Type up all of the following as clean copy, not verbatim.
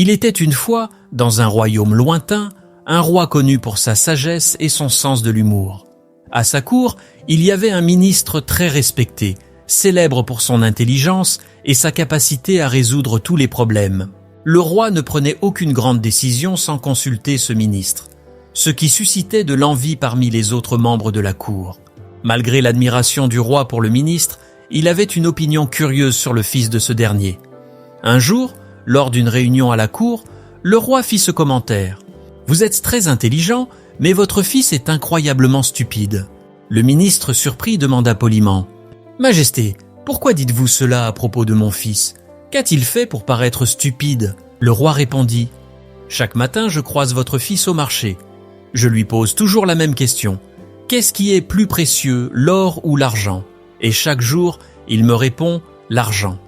Il était une fois, dans un royaume lointain, un roi connu pour sa sagesse et son sens de l'humour. À sa cour, il y avait un ministre très respecté, célèbre pour son intelligence et sa capacité à résoudre tous les problèmes. Le roi ne prenait aucune grande décision sans consulter ce ministre, ce qui suscitait de l'envie parmi les autres membres de la cour. Malgré l'admiration du roi pour le ministre, il avait une opinion curieuse sur le fils de ce dernier. Un jour, lors d'une réunion à la cour, le roi fit ce commentaire. « Vous êtes très intelligent, mais votre fils est incroyablement stupide. » Le ministre surpris demanda poliment. « Majesté, pourquoi dites-vous cela à propos de mon fils ? Qu'a-t-il fait pour paraître stupide ?» Le roi répondit. « Chaque matin, je croise votre fils au marché. Je lui pose toujours la même question. Qu'est-ce qui est plus précieux, l'or ou l'argent ? Et chaque jour, il me répond « l'argent ».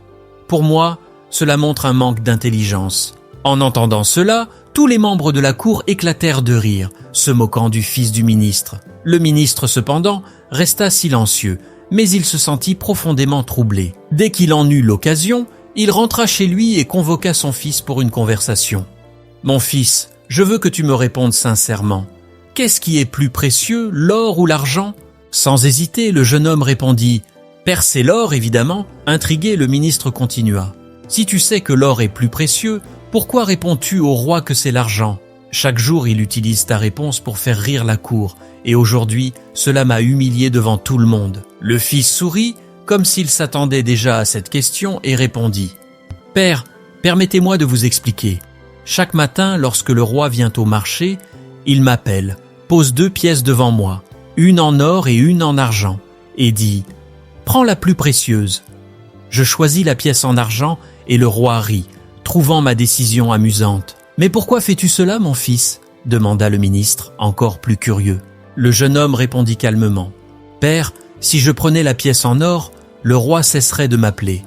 Pour moi, cela montre un manque d'intelligence. En entendant cela, tous les membres de la cour éclatèrent de rire, se moquant du fils du ministre. Le ministre, cependant, resta silencieux, mais il se sentit profondément troublé. Dès qu'il en eut l'occasion, il rentra chez lui et convoqua son fils pour une conversation. « Mon fils, je veux que tu me répondes sincèrement. Qu'est-ce qui est plus précieux, l'or ou l'argent ?» Sans hésiter, le jeune homme répondit « Père, c'est l'or, évidemment. » Intrigué, le ministre continua. « Si tu sais que l'or est plus précieux, pourquoi réponds-tu au roi que c'est l'argent ? Chaque jour, il utilise ta réponse pour faire rire la cour, et aujourd'hui, cela m'a humilié devant tout le monde. » Le fils sourit, comme s'il s'attendait déjà à cette question, et répondit « Père, permettez-moi de vous expliquer. Chaque matin, lorsque le roi vient au marché, il m'appelle, pose 2 pièces devant moi, une en or et une en argent, et dit « Prends la plus précieuse. » Je choisis la pièce en argent, et le roi rit, trouvant ma décision amusante. « Mais pourquoi fais-tu cela, mon fils ?» demanda le ministre, encore plus curieux. Le jeune homme répondit calmement. « Père, si je prenais la pièce en or, le roi cesserait de m'appeler.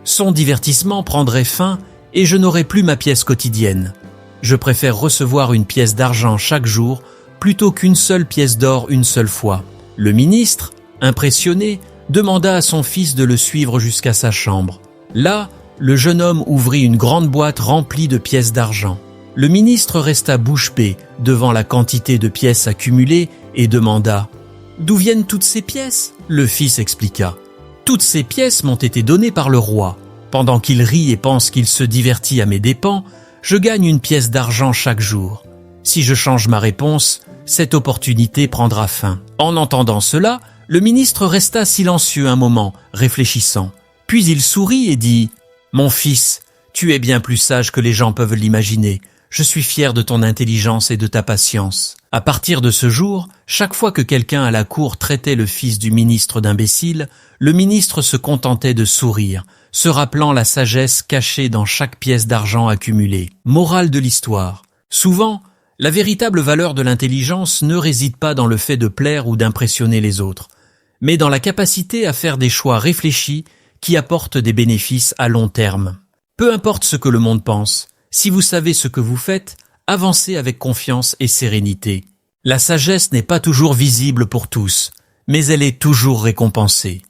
Son divertissement prendrait fin et je n'aurais plus ma pièce quotidienne. Je préfère recevoir une pièce d'argent chaque jour plutôt qu'une seule pièce d'or une seule fois. » Le ministre, impressionné, demanda à son fils de le suivre jusqu'à sa chambre. Là, le jeune homme ouvrit une grande boîte remplie de pièces d'argent. Le ministre resta bouche bée devant la quantité de pièces accumulées et demanda « D'où viennent toutes ces pièces ?» Le fils expliqua « Toutes ces pièces m'ont été données par le roi. Pendant qu'il rit et pense qu'il se divertit à mes dépens, je gagne une pièce d'argent chaque jour. Si je change ma réponse, cette opportunité prendra fin. » En entendant cela, le ministre resta silencieux un moment, réfléchissant. Puis il sourit et dit « Mon fils, tu es bien plus sage que les gens peuvent l'imaginer. Je suis fier de ton intelligence et de ta patience. » À partir de ce jour, chaque fois que quelqu'un à la cour traitait le fils du ministre d'imbécile, le ministre se contentait de sourire, se rappelant la sagesse cachée dans chaque pièce d'argent accumulée. Morale de l'histoire. Souvent, la véritable valeur de l'intelligence ne réside pas dans le fait de plaire ou d'impressionner les autres, mais dans la capacité à faire des choix réfléchis qui apportent des bénéfices à long terme. Peu importe ce que le monde pense, si vous savez ce que vous faites, avancez avec confiance et sérénité. La sagesse n'est pas toujours visible pour tous, mais elle est toujours récompensée.